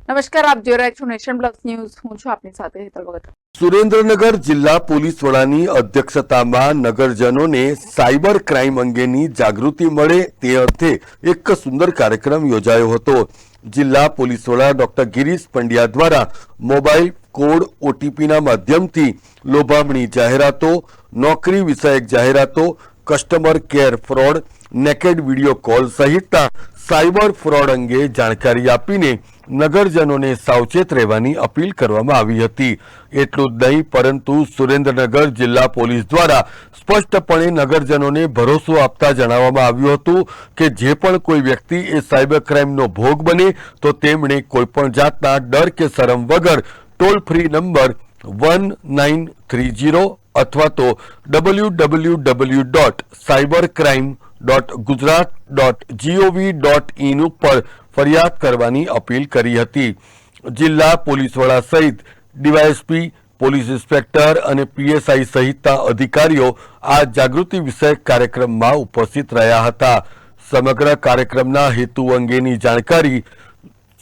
નમસ્કાર, આપ જોઈ રહ્યા છો નેશન પ્લસ ન્યૂઝ. હું છું આપની સાથે હેતલ ભગત. સુરેન્દ્રનગર જિલ્લા પોલીસ વડાની અધ્યક્ષતામાં નગરજનોને સાયબર ક્રાઇમ અંગેની જાગૃતિ મળે તે અર્થે એક સુંદર કાર્યક્રમ યોજાયો હતો. જિલ્લા પોલીસ વડા ડોક્ટર ગિરીશ પંડ્યા દ્વારા મોબાઈલ કોડ ઓટીપીના માધ્યમથી લોભામણી જાહેરાતો, નોકરી વિષયક જાહેરાતો, customer care fraud, naked video call સહિતના સાયબર ફ્રોડ અંગે જાણકારી આપીને નગરજનોને સાવચેત રહેવાની અપીલ કરવામાં આવી હતી. એટલું જ નહીં, પરંતુ સુરેન્દ્રનગર જિલ્લા પોલીસ દ્વારા સ્પષ્ટપણે નગરજનોને ભરોસો આપતા જણાવવામાં આવ્યું હતું કે જે પણ કોઈ વ્યક્તિ એ સાયબર ક્રાઇમનો ભોગ બને તો તેમણે કોઈપણ જાતના ડર કે શરમ વગર ટોલ ફ્રી નંબર 1930 અથવા તો www.cybercrime.gujarat.gov.in ઉપર ફરિયાદ કરવાની અપીલ કરી હતી. જિલ્લા પોલીસ વડા સહિત ડીવાયએસપી, પોલીસ ઇન્સ્પેક્ટર અને પીએસઆઈ સહિતના અધિકારીઓ આ જાગૃતિ વિષયક કાર્યક્રમમાં ઉપસ્થિત રહ્યા હતા. સમગ્ર કાર્યક્રમના હેતુ અંગેની જાણકારી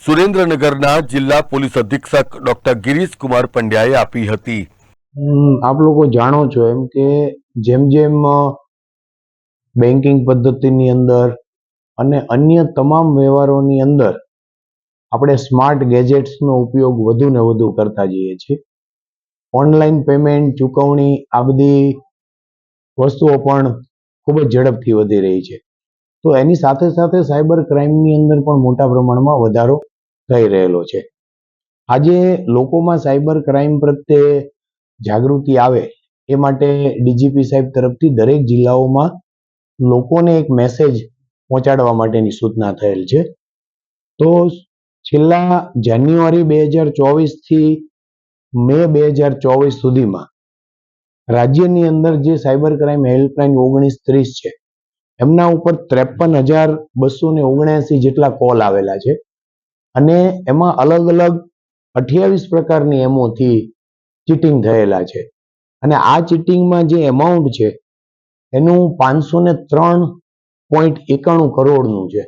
સુરેન્દ્રનગરના જિલ્લા પોલીસ અધિક્ષક ડોક્ટર ગિરીશ કુમાર પંડ્યાએ આપી હતી. આપ લોકો જાણો છો એમ કે જેમ જેમ બેન્કિંગ પદ્ધતિની અંદર અને અન્ય તમામ વ્યવહારોની અંદર આપણે સ્માર્ટ ગેજેટ્સનો ઉપયોગ વધુ ને વધુ કરતા જઈએ છીએ. ઓનલાઈન પેમેન્ટ, ચૂકવણી, આ બધી વસ્તુઓ પણ ખૂબ જ ઝડપથી વધી રહી છે. તો એની સાથે સાથે સાયબર ક્રાઇમની અંદર પણ મોટા પ્રમાણમાં વધારો થઈ રહેલો છે. આજે લોકોમાં સાયબર ક્રાઇમ પ્રત્યે જાગૃતિ આવે એ માટે ડીજીપી સાહેબ તરફથી દરેક જિલ્લાઓમાં લોકોને એક મેસેજ પહોંચાડવા માટેની સૂચના થયેલ છે. તો છેલ્લા જાન્યુઆરી 2024 થી મે 2024 સુધીમાં રાજ્યની અંદર જે સાયબર ક્રાઇમ હેલ્પલાઇન 1930 છે એમના ઉપર 53,279 જેટલા કોલ આવેલા છે અને એમાં અલગ અલગ 28 પ્રકારની એમોથી ચીટિંગ થયેલા છે. અને આ ચીટિંગમાં જે એમાઉન્ટ છે એનું 503.91 કરોડનું છે.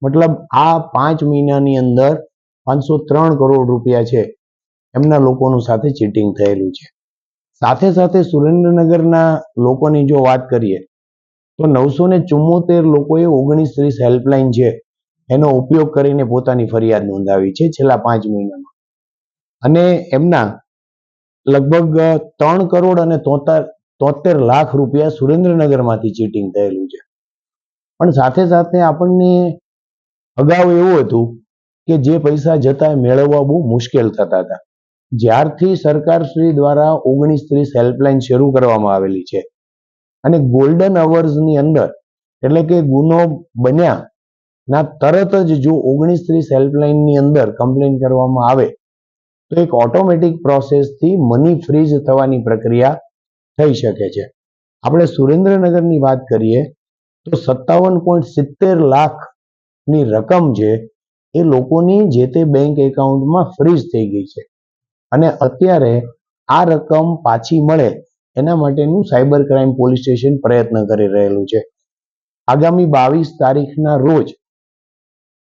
મતલબ આ 5 મહિનાની અંદર 503 કરોડ રૂપિયા છે એમના લોકોનું સાથે ચીટિંગ થયેલું છે. સાથે સાથે સુરેન્દ્રનગરના લોકોની જો વાત કરીએ તો 974 લોકોએ 1930 હેલ્પલાઇન છે એનો ઉપયોગ કરીને પોતાની ફરિયાદ નોંધાવી છે છેલ્લા 5 મહિનામાં. અને એમના લગભગ 3 કરોડ અને 73 લાખ રૂપિયા સુરેન્દ્રનગરમાંથી ચીટિંગ થયેલું છે. પણ સાથે સાથે આપણને અગાઉ એવું હતું કે જે પૈસા જતા મેળવવા બહુ મુશ્કેલ થતા હતા. જ્યારથી સરકારશ્રી દ્વારા 1930 હેલ્પલાઇન શરૂ કરવામાં આવેલી છે અને ગોલ્ડન અવર્સની અંદર એટલે કે ગુનો બન્યા ના તરત જ જો 1930 હેલ્પલાઇનની અંદર કમ્પ્લેન કરવામાં આવે તો એક ઓટોમેટિક પ્રોસેસથી મની ફ્રીઝ થવાની પ્રક્રિયા થઈ શકે છે. આપણે સુરેન્દ્રનગરની વાત કરીએ તો 57.70 લાખની રકમ છે એ લોકોની જે તે બેંક એકાઉન્ટમાં ફ્રીઝ થઈ ગઈ છે અને અત્યારે આ રકમ પાછી મળે એના માટેનું સાયબર ક્રાઇમ પોલીસ સ્ટેશન પ્રયત્ન કરી રહેલું છે. આગામી 22 તારીખના રોજ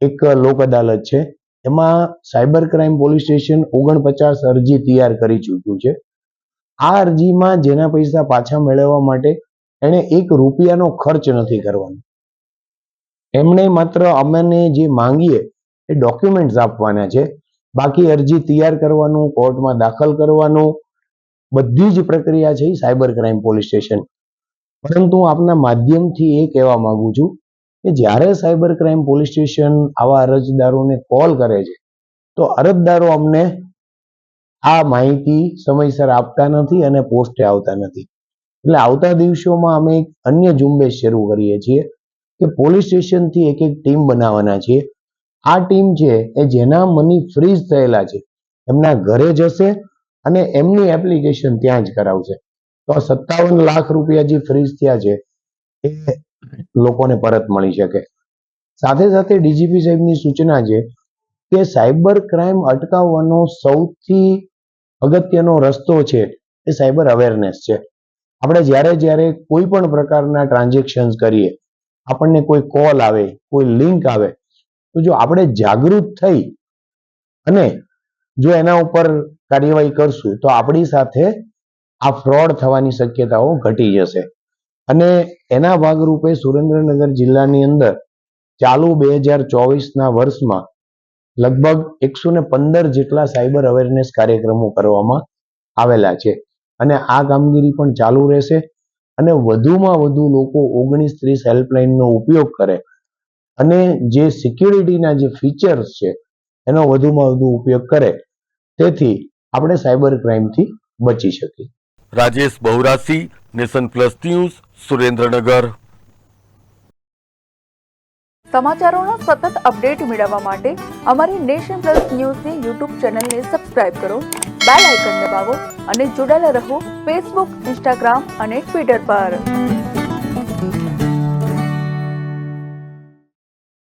એક લોક અદાલત છે એમાં સાયબર ક્રાઇમ પોલીસ સ્ટેશન 49 અરજી તૈયાર કરી ચૂક્યું છે. આ અરજીમાં જેના પૈસા પાછા મેળવવા માટે એને 1 રૂપિયાનો ખર્ચ નથી કરવાનો. એમણે માત્ર અમને જે માંગીએ એ ડોક્યુમેન્ટ્સ આપવાના છે. બાકી અરજી તૈયાર કરવાનું, કોર્ટમાં દાખલ કરવાનું, બધી જ પ્રક્રિયા છે સાયબર ક્રાઇમ પોલીસ સ્ટેશન. પરંતુ આપના માધ્યમથી એ કહેવા માંગુ છું કે જ્યારે સાયબર ક્રાઇમ પોલીસ સ્ટેશન આવા અરજદારોને કોલ કરે છે તો અરજદારો અમને આ માહિતી સમયસર આપતા નથી અને પોસ્ટે આવતા નથી. એટલે આવતા દિવસોમાં અમે એક અન્ય ઝુંબેશ શરૂ કરીએ છીએ કે પોલીસ સ્ટેશનથી એક ટીમ બનાવવાના છીએ. આ ટીમ છે એ જેના મની ફ્રીઝ થયેલા છે એમના ઘરે જશે અને એમની એપ્લિકેશન ત્યાં જ કરાવશે. તો 57 લાખ રૂપિયા જે ફ્રીઝ થયા છે એ લોકોને પરત મળી શકે. સાથે સાથે ડીજીપી સાહેબની સૂચના છે કે સાયબર ક્રાઇમ અટકાવવાનો સૌથી અગત્યનો રસ્તો છે એ સાયબર અવેરનેસ છે. આપણે જ્યારે કોઈ પણ પ્રકારના ટ્રાન્ઝેક્શન કરીએ, આપણને કોઈ કોલ આવે, કોઈ લિંક આવે, તો જો આપણે જાગૃત થઈ અને જો એના ઉપર કાર્યવાહી કરશું તો આપણી સાથે આ ફ્રોડ થવાની શક્યતાઓ ઘટી જશે. અને એના ભાગરૂપે સુરેન્દ્રનગર જિલ્લાની અંદર ચાલુ 2024ના વર્ષમાં લગભગ 115 જેટલા સાયબર અવેરનેસ કાર્યક્રમો કરવામાં આવેલા છે અને આ કામગીરી પણ ચાલુ રહેશે. અને વધુમાં વધુ લોકો 1930 હેલ્પલાઇનનો ઉપયોગ કરે અને જે સિક્યુરિટીના જે ફીચર્સ છે એનો વધુમાં વધુ ઉપયોગ કરે, તેથી આપણે સાયબર ક્રાઇમથી બચી શકીએ. Rajesh Bahurasi, nation plus news, Surendranagar. સમાચારોના સતત અપડેટ મેળવવા માટે અમારી નેશન પ્લસ ન્યૂઝની યુટ્યુબ ચેનલને સબસ્ક્રાઇબ કરો, બેલ આઇકન દબાવો અને જોડાયેલા રહો ફેસબુક, ઇન્સ્ટાગ્રામ અને ટ્વિટર પર.